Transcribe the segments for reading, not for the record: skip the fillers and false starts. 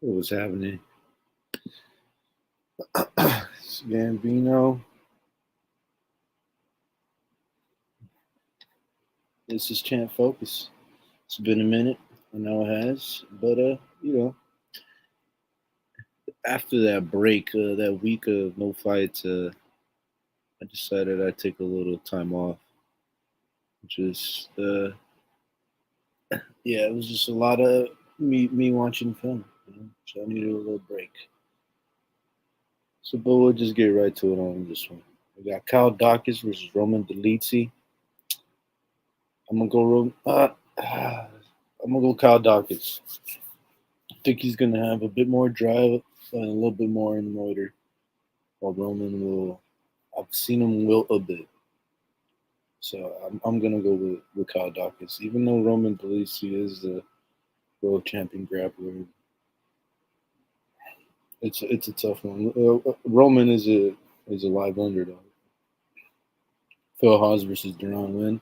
What was happening? Gambino. This is Champ Focus. It's been a minute. I know it has, but after that break, that week of no fights, I decided I'd take a little time off. Just yeah, it was just a lot of me watching film. So I needed a little break. So, but we'll just get right to it on this one. We got Kyle Dawkins versus Roman Dolidze. I'm gonna go I'm gonna go Kyle Dawkins. I think he's going to have a bit more drive and a little bit more in the motor, while Roman will. I've seen him wilt a bit, so I'm going to go with Kyle Dawkins. Even though Roman believes he is the world champion grappler, it's a tough one. Roman is a live underdog. Phil Haas versus Duran Win.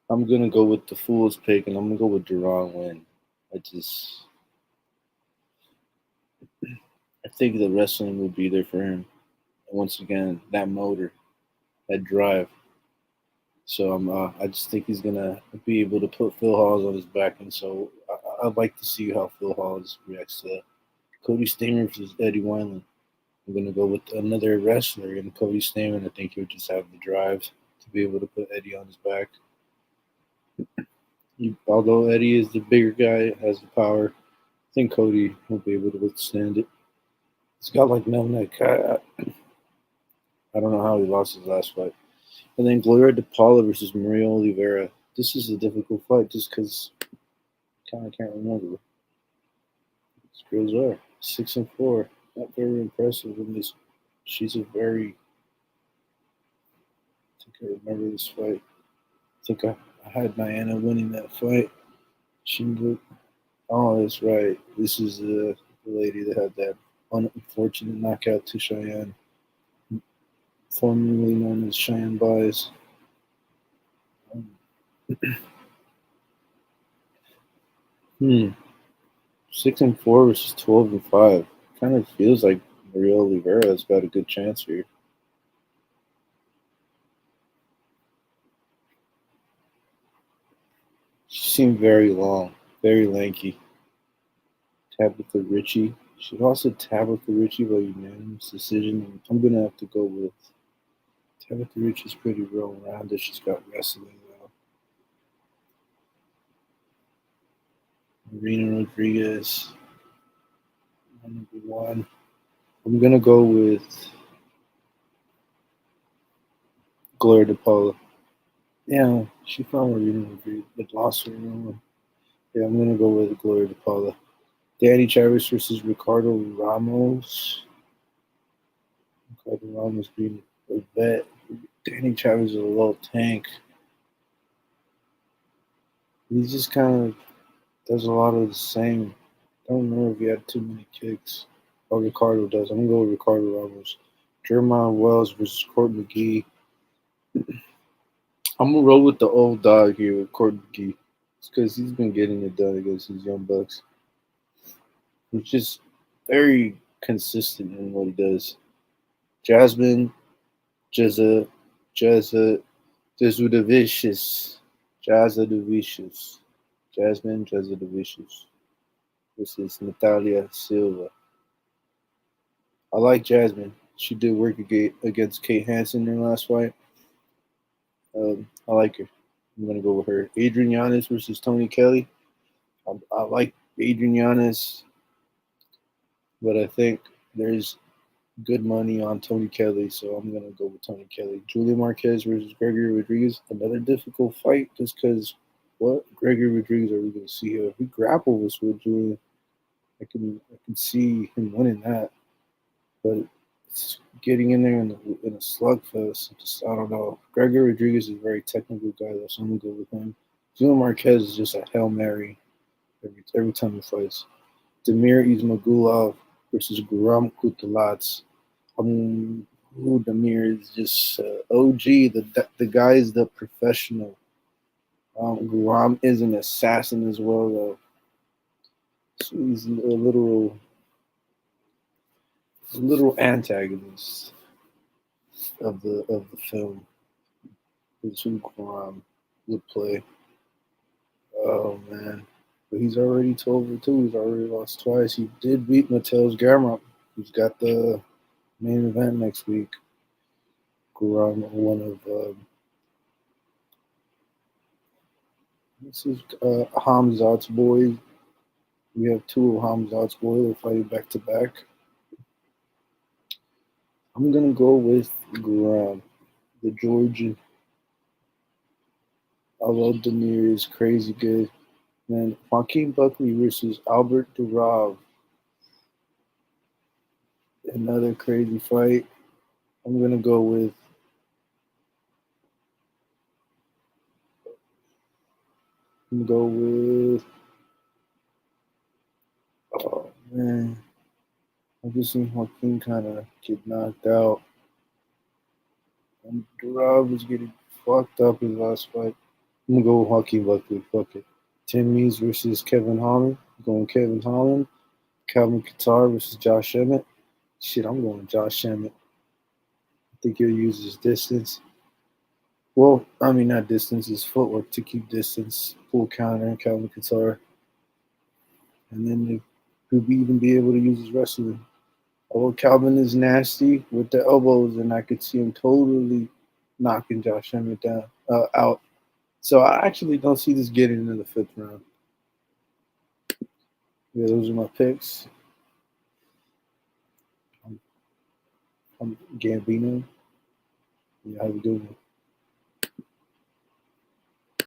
I'm gonna go with the fool's pick, and I'm gonna go with Duran Win. I just I think the wrestling will be there for him. And once again, that motor, that drive. So I just think he's gonna be able to put Phil Halls on his back, and so I'd like to see how Phil Halls reacts to that. Cody Stamen versus Eddie Wineland. I'm gonna go with another wrestler, and Cody Stamen. I think he'll just have the drive to be able to put Eddie on his back. Although Eddie is the bigger guy, has the power, I think Cody will be able to withstand it. He's got like no neck. I don't know how he lost his last fight. And then Gloria DePaula versus Maria Oliveira. This is a difficult fight just because I kind of can't remember. These girls are 6-4. Not very impressive in this. She's a very. I think I remember this fight. I think I had Diana winning that fight. She. Oh, that's right. This is the lady that had that unfortunate knockout to Cheyenne, formerly known as Cheyenne Buys. Hmm. 6-4 versus 12-5. Kind of feels like Maria Oliveira has got a good chance here. She seemed very long, very lanky. Tabitha Ritchie. She lost to Tabitha Ritchie by unanimous decision. And I'm gonna have to go with Tabitha Ritchie's pretty well rounded. She's got wrestling though. Marina Rodriguez, number one. I'm gonna go with Gloria DePaula. Yeah, she found Marina Rodriguez, but lost her. Yeah, I'm gonna go with Gloria DePaula. Danny Chavis versus Ricardo Ramos. Ricardo Ramos being a vet. Danny Chavis is a little tank. He just kind of does a lot of the same. Don't know if he had too many kicks. Oh, Ricardo does. I'm gonna go with Ricardo Ramos. Jeremiah Wells versus Court McGee. I'm gonna roll with the old dog here with Court McGee. It's because he's been getting it done against these young bucks. He's just very consistent in what he does. Jasmine, Jezza, Jezza, Jezudavicious, Jazadavicious, Jasmine Jezudavicious. This is Natalia Silva. I like Jasmine. She did work against Kate Hansen in her last fight. I like her. I'm gonna go with her. Adrian Yanis versus Tony Kelly. I like Adrian Yanis, but I think there's good money on Tony Kelly, so I'm gonna go with Tony Kelly. Julia Marquez versus Gregory Rodriguez. Another difficult fight, just because what Gregory Rodriguez are we gonna see here? If he grapples with Julia, I can see him winning that, but it's getting in there in a slugfest. I don't know. Gregory Rodriguez is a very technical guy, though, so I'm gonna go with him. Julia Marquez is just a hail mary every time he fights. Demir Ismagulov versus Guram Kutalats. Demir is just OG. The guy is the professional. Guram is an assassin as well, though. So he's a literal antagonist of the film. Is who would play. Oh man. But he's already 12-2. He's already lost twice. He did beat Mattel's Gamrot, who's got the main event next week. Guram, one of this is Hamzat's boys. We have two of Hamzat's boys. They're fighting back to back. I'm gonna go with Guram, the Georgian. Although Demir is crazy good. Man, Joaquin Buckley versus Albert Durov. Another crazy fight. I'm gonna go with oh man. I just seen Joaquin kinda get knocked out. And Durov was getting fucked up his last fight. I'm gonna go with Joaquin Buckley. Fuck it. Tim Mees versus Kevin Holland. I'm going Kevin Holland. Calvin Kattar versus Josh Emmett. Shit, I'm going Josh Emmett. I think he'll use his distance. Well, I mean not distance, his footwork to keep distance. Full counter and Calvin Kattar. And then he'll even be able to use his wrestling. Although Calvin is nasty with the elbows, and I could see him totally knocking Josh Emmett down out. So I actually don't see this getting into the fifth round. Yeah, those are my picks. I'm Gambino. Yeah, how you doing?